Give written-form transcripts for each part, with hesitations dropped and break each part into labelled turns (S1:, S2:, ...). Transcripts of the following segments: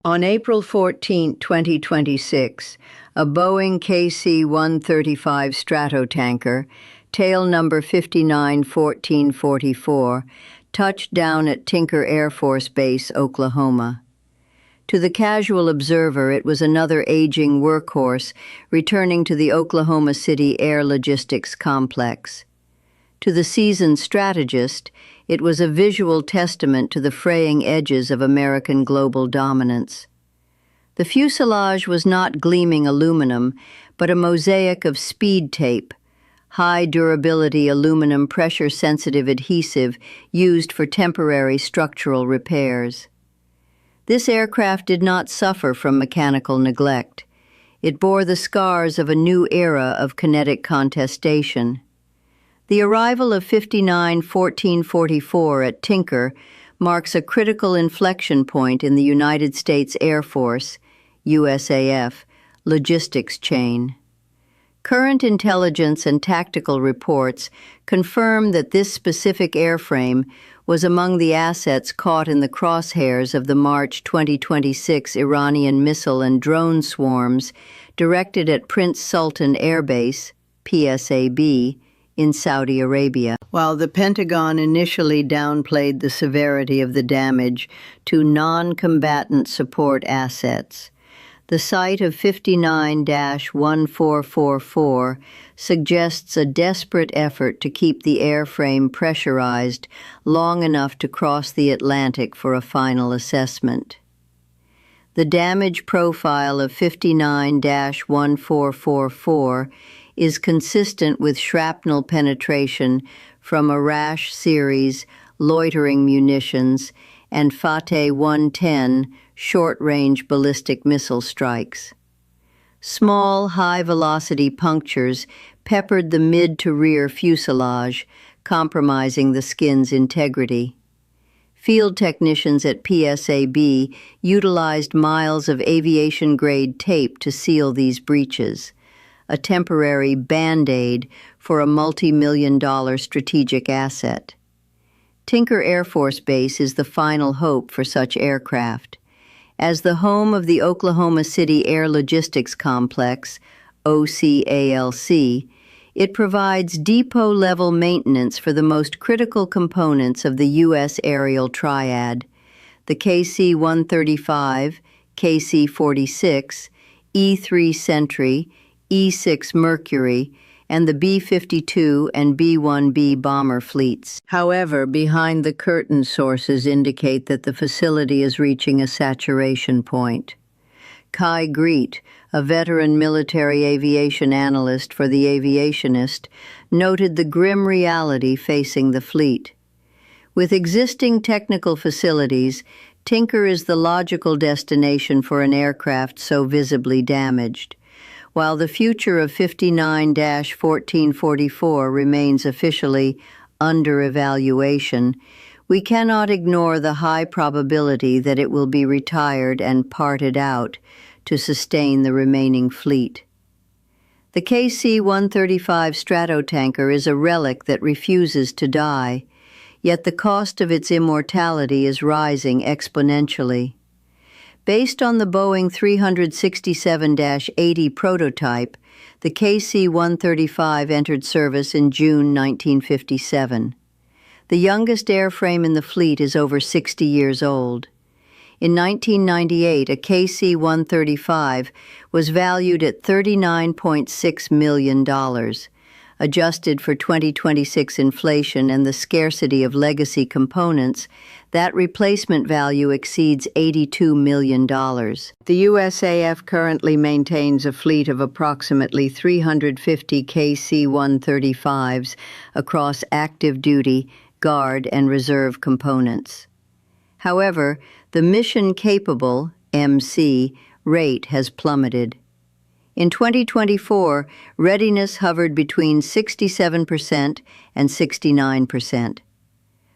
S1: On April 14, 2026, a Boeing KC-135 Stratotanker, tail number 591444, touched down at Tinker Air Force Base, Oklahoma. To the casual observer, it was another aging workhorse returning to the Oklahoma City Air Logistics Complex. To the seasoned strategist, it was a visual testament to the fraying edges of American global dominance. The fuselage was not gleaming aluminum, but a mosaic of speed tape, high-durability aluminum pressure-sensitive adhesive used for temporary structural repairs. This aircraft did not suffer from mechanical neglect. It bore the scars of a new era of kinetic contestation. The arrival of 591444 at Tinker marks a critical inflection point in the United States Air Force, USAF, logistics chain. Current intelligence and tactical reports confirm that this specific airframe was among the assets caught in the crosshairs of the March 2026 Iranian missile and drone swarms directed at Prince Sultan Air Base, PSAB, in Saudi Arabia. While the Pentagon initially downplayed the severity of the damage to non-combatant support assets, the site of 59-1444 suggests a desperate effort to keep the airframe pressurized long enough to cross the Atlantic for a final assessment. The damage profile of 59-1444 is consistent with shrapnel penetration from Arash series loitering munitions and Fateh 110 short-range ballistic missile strikes. Small, high-velocity punctures peppered the mid-to-rear fuselage, compromising the skin's integrity. Field technicians at PSAB utilized miles of aviation-grade tape to seal these breaches, a temporary Band-Aid for a multi-million-dollar strategic asset. Tinker Air Force Base is the final hope for such aircraft. As the home of the Oklahoma City Air Logistics Complex, OCALC, it provides depot-level maintenance for the most critical components of the U.S. aerial triad: the KC-135, KC-46, E-3 Sentry, E-6 Mercury, and the B-52 and B-1B bomber fleets. However, behind-the-curtain sources indicate that the facility is reaching a saturation point. Kai Greet, a veteran military aviation analyst for The Aviationist, noted the grim reality facing the fleet. With existing technical facilities, Tinker is the logical destination for an aircraft so visibly damaged. While the future of 59-1444 remains officially under evaluation, we cannot ignore the high probability that it will be retired and parted out to sustain the remaining fleet. The KC-135 Stratotanker is a relic that refuses to die, yet the cost of its immortality is rising exponentially. Based on the Boeing 367-80 prototype, the KC-135 entered service in June 1957. The youngest airframe in the fleet is over 60 years old. In 1998, a KC-135 was valued at $39.6 million. Adjusted for 2026 inflation and the scarcity of legacy components, that replacement value exceeds $82 million. The USAF currently maintains a fleet of approximately 350 KC-135s across active duty, guard, and reserve components. However, the mission-capable, MC, rate has plummeted. In 2024, readiness hovered between 67% and 69%.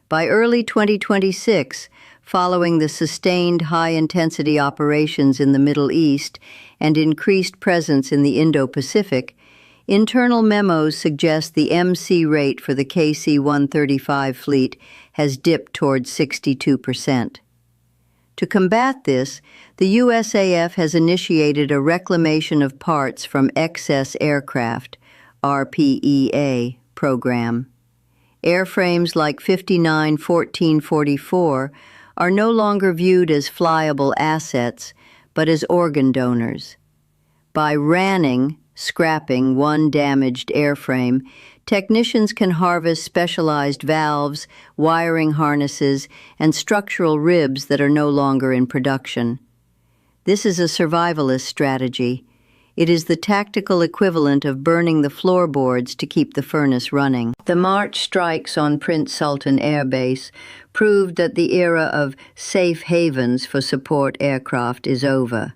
S1: By early 2026, following the sustained high-intensity operations in the Middle East and increased presence in the Indo-Pacific, internal memos suggest the MC rate for the KC-135 fleet has dipped towards 62%. To combat this, the USAF has initiated a reclamation of parts from excess aircraft, RPEA, program. Airframes like 59 1444 are no longer viewed as flyable assets, but as organ donors. By ranning, scrapping one damaged airframe, technicians can harvest specialized valves, wiring harnesses, and structural ribs that are no longer in production. This is a survivalist strategy. It is the tactical equivalent of burning the floorboards to keep the furnace running. The March strikes on Prince Sultan Air Base proved that the era of safe havens for support aircraft is over.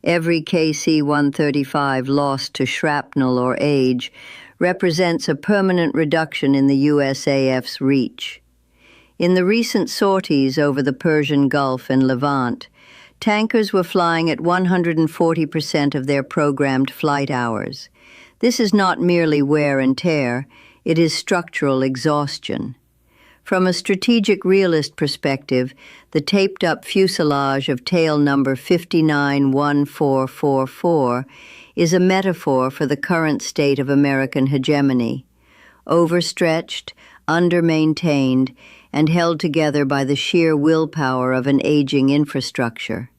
S1: Every KC-135 lost to shrapnel or age represents a permanent reduction in the USAF's reach. In the recent sorties over the Persian Gulf and Levant, tankers were flying at 140% of their programmed flight hours. This is not merely wear and tear, it is structural exhaustion. From a strategic realist perspective, the taped-up fuselage of tail number 591444 is a metaphor for the current state of American hegemony. Overstretched, under-maintained, and held together by the sheer willpower of an aging infrastructure.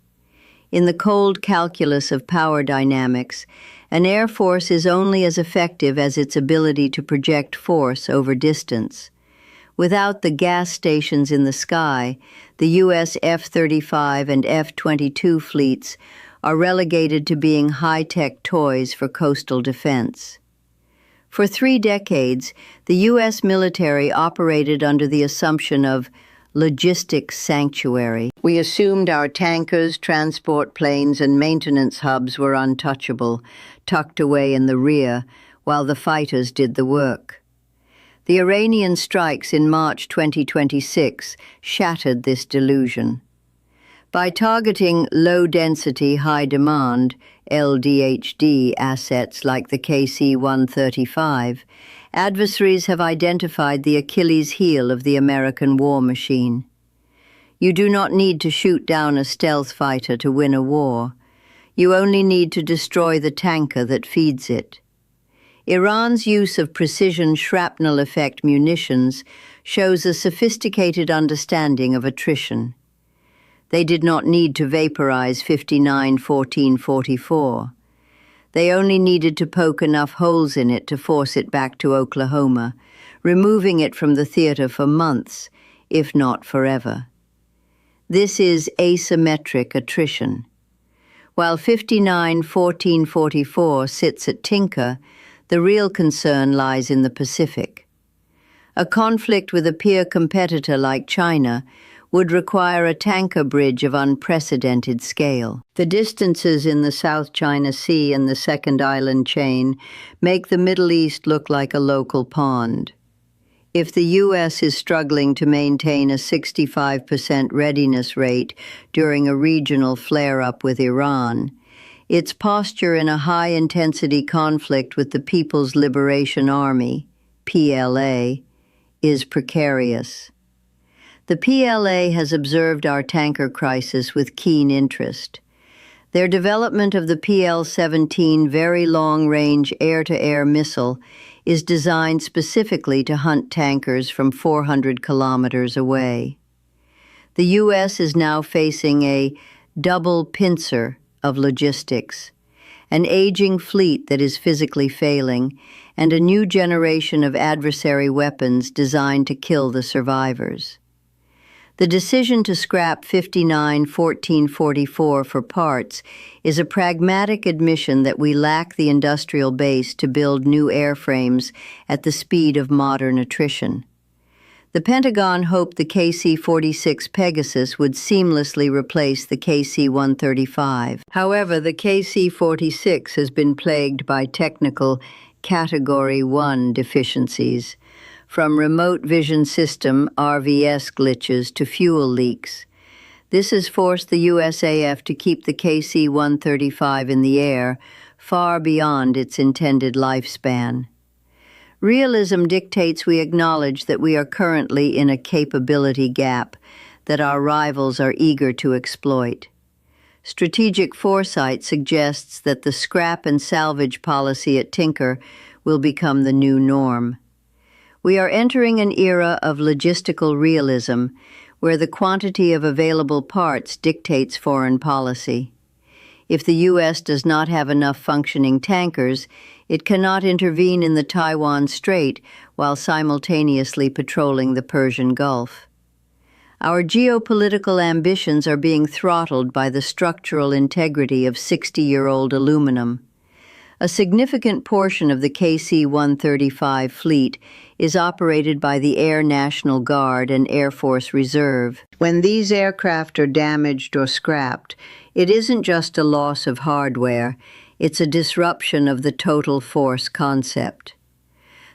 S1: In the cold calculus of power dynamics, an air force is only as effective as its ability to project force over distance. Without the gas stations in the sky, the U.S. F-35 and F-22 fleets are relegated to being high-tech toys for coastal defense. For 3 decades, the U.S. military operated under the assumption of logistics sanctuary. We assumed our tankers, transport planes, and maintenance hubs were untouchable, tucked away in the rear, while the fighters did the work. The Iranian strikes in March 2026 shattered this delusion. By targeting low-density, high-demand LDHD assets like the KC-135, adversaries have identified the Achilles heel of the American war machine. You do not need to shoot down a stealth fighter to win a war. You only need to destroy the tanker that feeds it. Iran's use of precision shrapnel effect munitions shows a sophisticated understanding of attrition. They did not need to vaporize 59 1444. They only needed to poke enough holes in it to force it back to Oklahoma, removing it from the theater for months, if not forever. This is asymmetric attrition. While 59 1444 sits at Tinker, the real concern lies in the Pacific. A conflict with a peer competitor like China would require a tanker bridge of unprecedented scale. The distances in the South China Sea and the Second Island chain make the Middle East look like a local pond. If the U.S. is struggling to maintain a 65% readiness rate during a regional flare-up with Iran, its posture in a high-intensity conflict with the People's Liberation Army, PLA, is precarious. The PLA has observed our tanker crisis with keen interest. Their development of the PL-17 Very Long-Range Air-to-Air Missile is designed specifically to hunt tankers from 400 kilometers away. The U.S. is now facing a double pincer of logistics, an aging fleet that is physically failing, and a new generation of adversary weapons designed to kill the survivors. The decision to scrap 59 1444 for parts is a pragmatic admission that we lack the industrial base to build new airframes at the speed of modern attrition. The Pentagon hoped the KC-46 Pegasus would seamlessly replace the KC-135. However, the KC-46 has been plagued by technical Category 1 deficiencies, from remote vision system RVS glitches to fuel leaks. This has forced the USAF to keep the KC-135 in the air far beyond its intended lifespan. Realism dictates we acknowledge that we are currently in a capability gap that our rivals are eager to exploit. Strategic foresight suggests that the scrap and salvage policy at Tinker will become the new norm. We are entering an era of logistical realism, where the quantity of available parts dictates foreign policy. If the U.S. does not have enough functioning tankers, it cannot intervene in the Taiwan Strait while simultaneously patrolling the Persian Gulf. Our geopolitical ambitions are being throttled by the structural integrity of 60-year-old aluminum. A significant portion of the KC-135 fleet is operated by the Air National Guard and Air Force Reserve. When these aircraft are damaged or scrapped, it isn't just a loss of hardware, it's a disruption of the total force concept.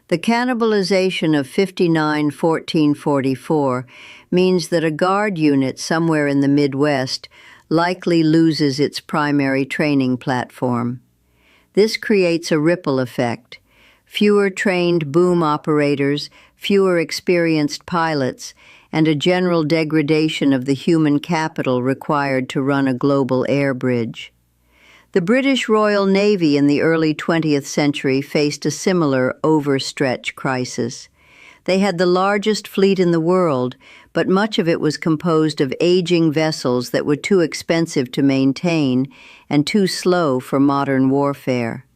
S1: The cannibalization of 59-1444 means that a guard unit somewhere in the Midwest likely loses its primary training platform. This creates a ripple effect. Fewer trained boom operators, fewer experienced pilots, and a general degradation of the human capital required to run a global air bridge. The British Royal Navy in the early 20th century faced a similar overstretch crisis. They had the largest fleet in the world, but much of it was composed of aging vessels that were too expensive to maintain and too slow for modern warfare.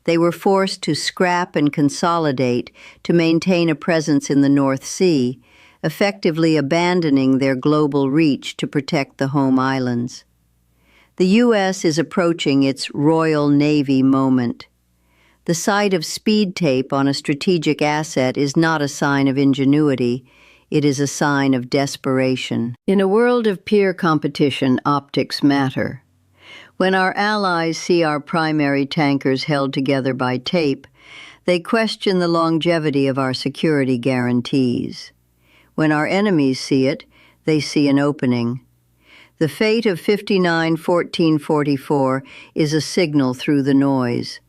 S1: They were forced to scrap and consolidate to maintain a presence in the North Sea, effectively abandoning their global reach to protect the home islands. The U.S. is approaching its Royal Navy moment. The sight of speed tape on a strategic asset is not a sign of ingenuity, it is a sign of desperation. In a world of peer competition, optics matter. When our allies see our primary tankers held together by tape, they question the longevity of our security guarantees. When our enemies see it, they see an opening. The fate of 59-1444 is a signal through the noise.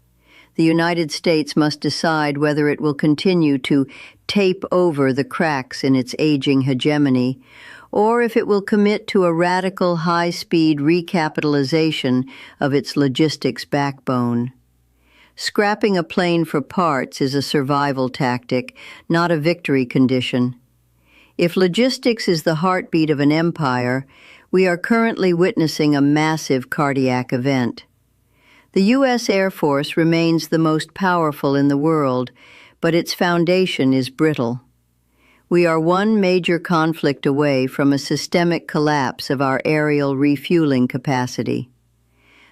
S1: The United States must decide whether it will continue to tape over the cracks in its aging hegemony, or if it will commit to a radical high-speed recapitalization of its logistics backbone. Scrapping a plane for parts is a survival tactic, not a victory condition. If logistics is the heartbeat of an empire, we are currently witnessing a massive cardiac event. The U.S. Air Force remains the most powerful in the world, but its foundation is brittle. We are one major conflict away from a systemic collapse of our aerial refueling capacity.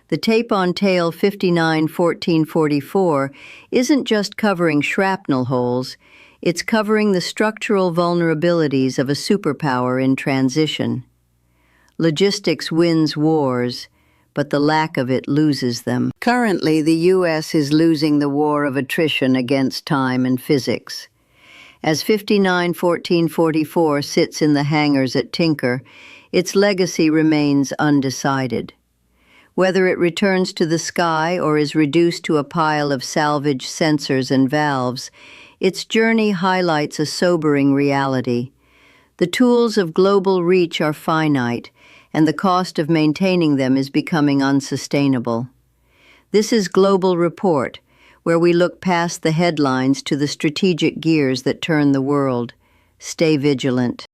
S1: The tape-on-tail 59-1444 isn't just covering shrapnel holes, it's covering the structural vulnerabilities of a superpower in transition. Logistics wins wars, but the lack of it loses them. Currently, the U.S. is losing the war of attrition against time and physics. As 59-1444 sits in the hangars at Tinker, its legacy remains undecided. Whether it returns to the sky or is reduced to a pile of salvaged sensors and valves, its journey highlights a sobering reality. The tools of global reach are finite, and the cost of maintaining them is becoming unsustainable. This is Global Report, where we look past the headlines to the strategic gears that turn the world. Stay vigilant.